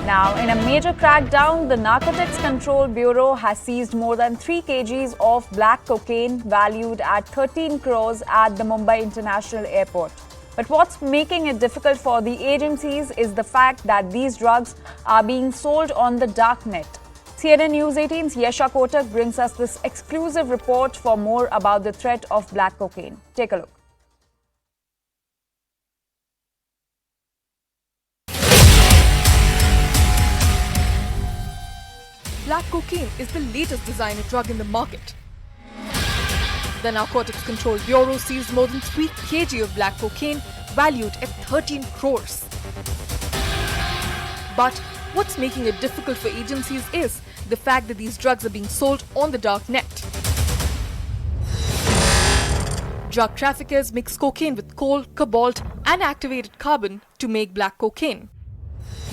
Now, in a major crackdown, the Narcotics Control Bureau has seized more than 3 kgs of black cocaine valued at 13 crores at the Mumbai International Airport. But what's making it difficult for the agencies is the fact that these drugs are being sold on the Darknet. CNN News 18's Yesha Kotak brings us this exclusive report for more about the threat of black cocaine. Take a look. Black cocaine is the latest designer drug in the market. The Narcotics Control Bureau seized more than 3 kg of black cocaine valued at 13 crores. But what's making it difficult for agencies is the fact that these drugs are being sold on the dark net. Drug traffickers mix cocaine with coal, cobalt and activated carbon to make black cocaine.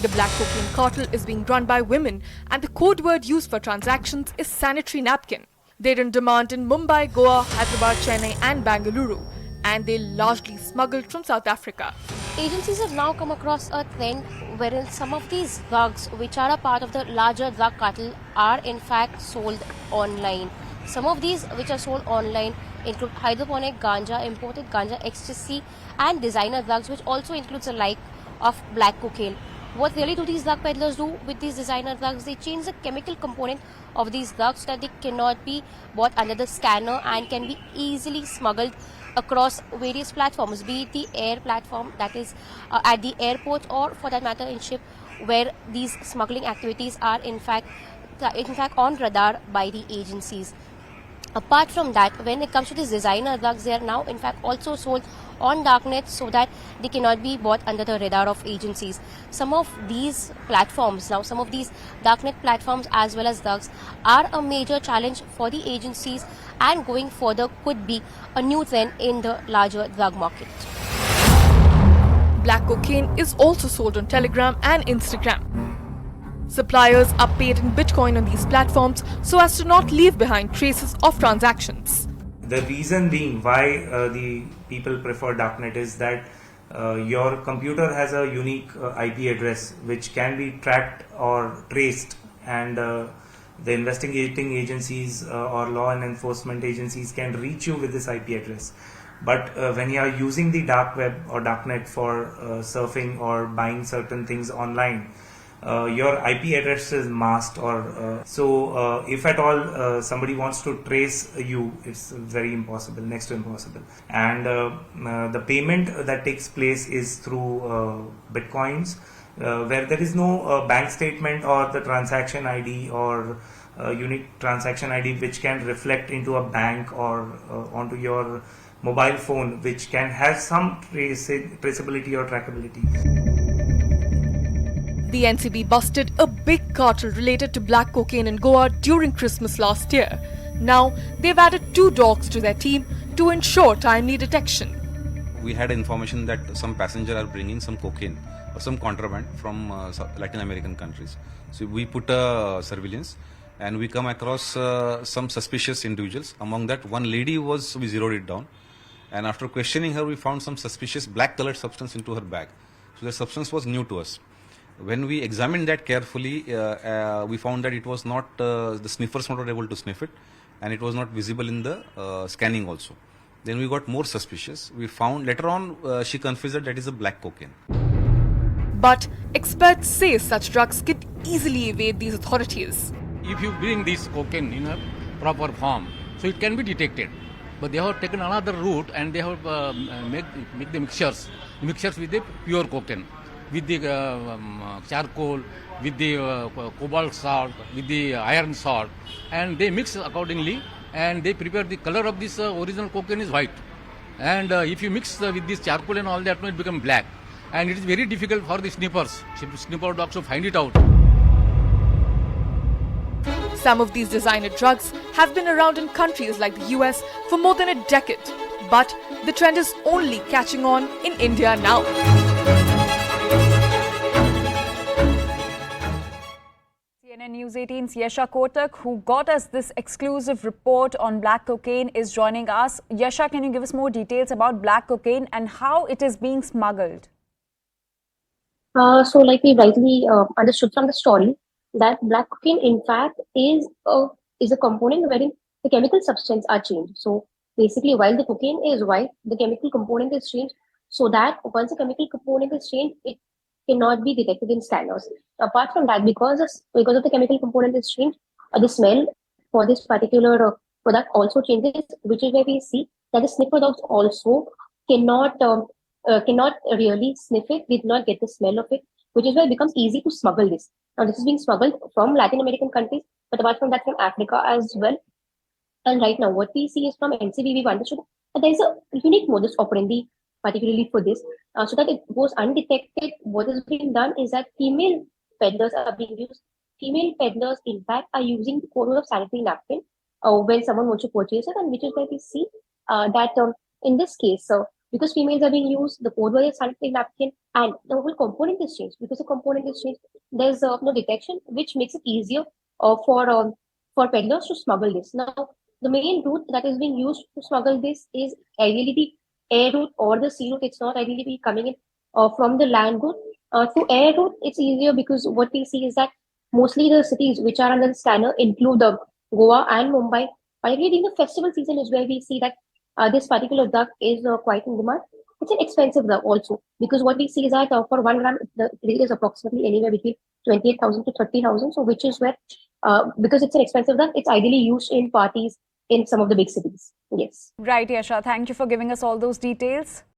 The black cocaine cartel is being run by women and the code word used for transactions is sanitary napkin. They're in demand in Mumbai, Goa, Hyderabad, Chennai and Bengaluru, and they largely smuggled from South Africa. Agencies have now come across a trend wherein some of these drugs which are a part of the larger drug cartel are in fact sold online. Some of these which are sold online include hydroponic ganja, imported ganja, ecstasy and designer drugs, which also includes the like of black cocaine. What really do these drug peddlers do with these designer drugs? They change the chemical component of these drugs so that they cannot be bought under the scanner and can be easily smuggled across various platforms, be it the air platform, that is at the airport, or for that matter in ship, where these smuggling activities are in fact on radar by the agencies. Apart from that, when it comes to these designer drugs, they are now in fact also sold on Darknet so that they cannot be bought under the radar of agencies. Some of these platforms, now some of these Darknet platforms as well as drugs, are a major challenge for the agencies and going further could be a new trend in the larger drug market. Black cocaine is also sold on Telegram and Instagram. Suppliers are paid in Bitcoin on these platforms so as to not leave behind traces of transactions. The reason being why the people prefer Darknet is that your computer has a unique IP address which can be tracked or traced, and the investigating agencies or law and enforcement agencies can reach you with this IP address. But when you are using the dark web or Darknet for surfing or buying certain things online, your IP address is masked, or so if at all somebody wants to trace you, it's very impossible, next to impossible. And the payment that takes place is through Bitcoins, where there is no bank statement or the transaction ID or unique transaction ID which can reflect into a bank or onto your mobile phone, which can have some traceability or trackability. The NCB busted a big cartel related to black cocaine in Goa during Christmas last year. Now, they've added 2 dogs to their team to ensure timely detection. We had information that some passengers are bringing some cocaine or some contraband from Latin American countries. So we put a surveillance and we come across some suspicious individuals. Among that, one lady we zeroed it down. And after questioning her, we found some suspicious black colored substance into her bag. So the substance was new to us. When we examined that carefully, we found that it was not, the sniffers were not able to sniff it, and it was not visible in the scanning also. Then we got more suspicious. We found later on, she confessed that is a black cocaine. But experts say such drugs could easily evade these authorities. If you bring this cocaine in a proper form, so it can be detected. But they have taken another route and they have make the mixtures with the pure cocaine, with the charcoal, with the cobalt salt, with the iron salt, and they mix accordingly and they prepare the color of this original cocaine is white. And if you mix with this charcoal and all that, it becomes black. And it is very difficult for the sniffer dogs to find it out. Some of these designer drugs have been around in countries like the US for more than a decade. But the trend is only catching on in India now. CNN News 18's Yesha Kotak, who got us this exclusive report on black cocaine, is joining us. Yesha, can you give us more details about black cocaine and how it is being smuggled? So, like we rightly understood from the story, that black cocaine, in fact, is a component wherein the chemical substance are changed. So, basically, while the cocaine is white, the chemical component is changed, so that once the chemical component is changed, it cannot be detected in scanners. Apart from that, because of the chemical component is changed, the smell for this particular product also changes, which is where we see that the sniffer dogs also cannot. Cannot really sniff it, did not get the smell of it, which is why it becomes easy to smuggle this. Now, this is being smuggled from Latin American countries, but apart from that, from Africa as well. And right now, what we see is from NCB, we've understood that there is a unique modus operandi, particularly for this, so that it goes undetected. What is being done is that female peddlers are being used. Female peddlers, in fact, are using the code of sanitary napkin when someone wants to purchase it, and which is where we see that in this case, because females are being used, the code word is sanitary napkin, and the whole component is changed. Because the component is changed, there's no detection, which makes it easier for peddlers to smuggle this. Now, the main route that is being used to smuggle this is ideally the air route or the sea route. It's not ideally be coming in from the land route. To air route, it's easier because what we see is that mostly the cities which are under the scanner include Goa and Mumbai. Particularly during the festival season is where we see that this particular duck is quite in demand. It's an expensive duck also, because what we see is that for 1 gram, the rate is approximately anywhere between 28,000 to 30,000. So, which is where, because it's an expensive duck, it's ideally used in parties in some of the big cities. Yes. Right, Yasha. Thank you for giving us all those details.